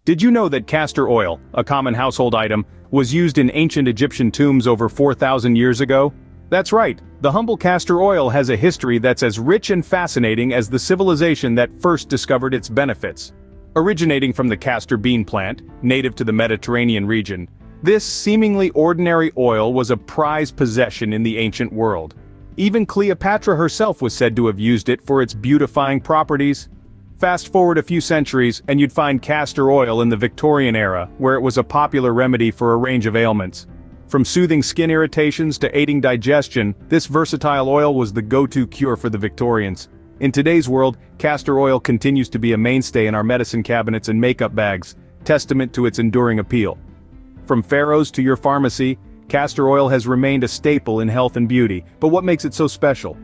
Did you know that castor oil, a common household item, was used in ancient Egyptian tombs over 4,000 years ago? That's right, the humble castor oil has a history that's as rich and fascinating as the civilization that first discovered its benefits. Originating from the castor bean plant, native to the Mediterranean region, this seemingly ordinary oil was a prized possession in the ancient world. Even Cleopatra herself was said to have used it for its beautifying properties. Fast forward a few centuries and you'd find castor oil in the Victorian era, where it was a popular remedy for a range of ailments. From soothing skin irritations to aiding digestion, this versatile oil was the go-to cure for the Victorians. In today's world, castor oil continues to be a mainstay in our medicine cabinets and makeup bags, testament to its enduring appeal. From pharaohs to your pharmacy, castor oil has remained a staple in health and beauty, but what makes it so special?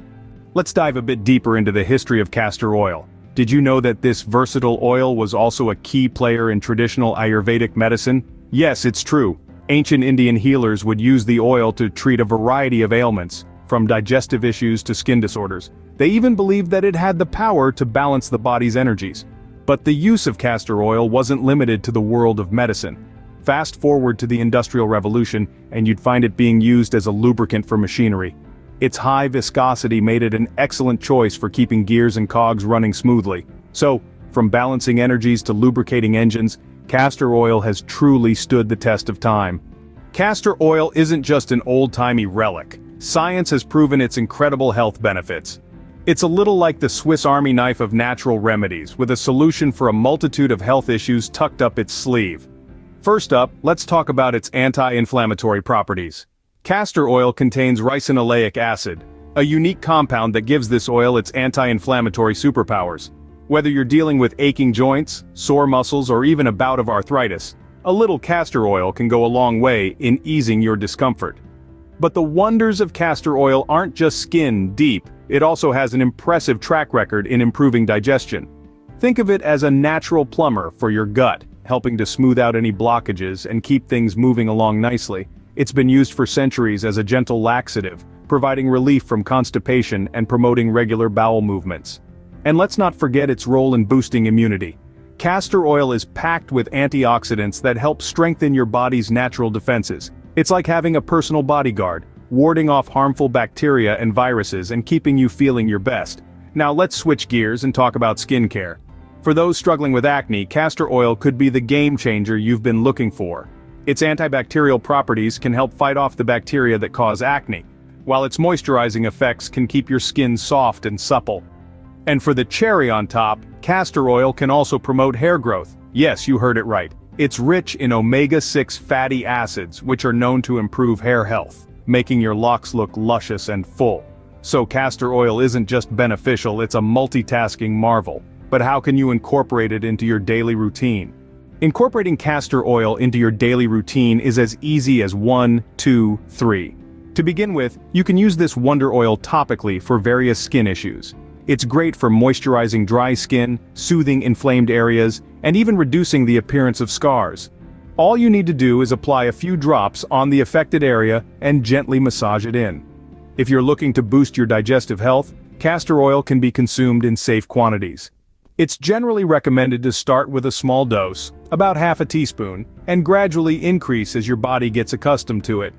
Let's dive a bit deeper into the history of castor oil. Did you know that this versatile oil was also a key player in traditional Ayurvedic medicine? Yes, it's true. Ancient Indian healers would use the oil to treat a variety of ailments, from digestive issues to skin disorders. They even believed that it had the power to balance the body's energies. But the use of castor oil wasn't limited to the world of medicine. Fast forward to the Industrial Revolution, and you'd find it being used as a lubricant for machinery. Its high viscosity made it an excellent choice for keeping gears and cogs running smoothly. So, from balancing energies to lubricating engines, castor oil has truly stood the test of time. Castor oil isn't just an old-timey relic. Science has proven its incredible health benefits. It's a little like the Swiss Army knife of natural remedies, with a solution for a multitude of health issues tucked up its sleeve. First up, let's talk about its anti-inflammatory properties. Castor oil contains ricinoleic acid, a unique compound that gives this oil its anti-inflammatory superpowers. Whether you're dealing with aching joints, sore muscles, or even a bout of arthritis, a little castor oil can go a long way in easing your discomfort. But the wonders of castor oil aren't just skin deep, it also has an impressive track record in improving digestion. Think of it as a natural plumber for your gut, helping to smooth out any blockages and keep things moving along nicely. It's been used for centuries as a gentle laxative, providing relief from constipation and promoting regular bowel movements. And let's not forget its role in boosting immunity. Castor oil is packed with antioxidants that help strengthen your body's natural defenses. It's like having a personal bodyguard, warding off harmful bacteria and viruses and keeping you feeling your best. Now let's switch gears and talk about skincare. For those struggling with acne, castor oil could be the game changer you've been looking for. Its antibacterial properties can help fight off the bacteria that cause acne, while its moisturizing effects can keep your skin soft and supple. And for the cherry on top, castor oil can also promote hair growth. Yes, you heard it right. It's rich in omega-6 fatty acids, which are known to improve hair health, making your locks look luscious and full. So castor oil isn't just beneficial, it's a multitasking marvel. But how can you incorporate it into your daily routine? Incorporating castor oil into your daily routine is as easy as 1, 2, 3. To begin with, you can use this wonder oil topically for various skin issues. It's great for moisturizing dry skin, soothing inflamed areas, and even reducing the appearance of scars. All you need to do is apply a few drops on the affected area and gently massage it in. If you're looking to boost your digestive health, castor oil can be consumed in safe quantities. It's generally recommended to start with a small dose, about half a teaspoon, and gradually increase as your body gets accustomed to it.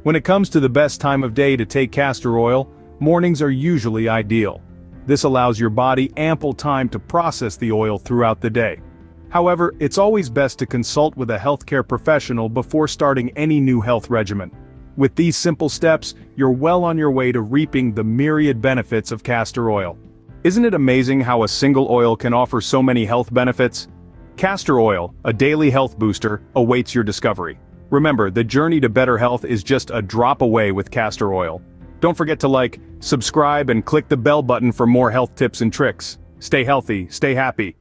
When it comes to the best time of day to take castor oil, mornings are usually ideal. This allows your body ample time to process the oil throughout the day. However, it's always best to consult with a healthcare professional before starting any new health regimen. With these simple steps, you're well on your way to reaping the myriad benefits of castor oil. Isn't it amazing how a single oil can offer so many health benefits? Castor oil, a daily health booster, awaits your discovery. Remember, the journey to better health is just a drop away with castor oil. Don't forget to like, subscribe, and click the bell button for more health tips and tricks. Stay healthy, stay happy,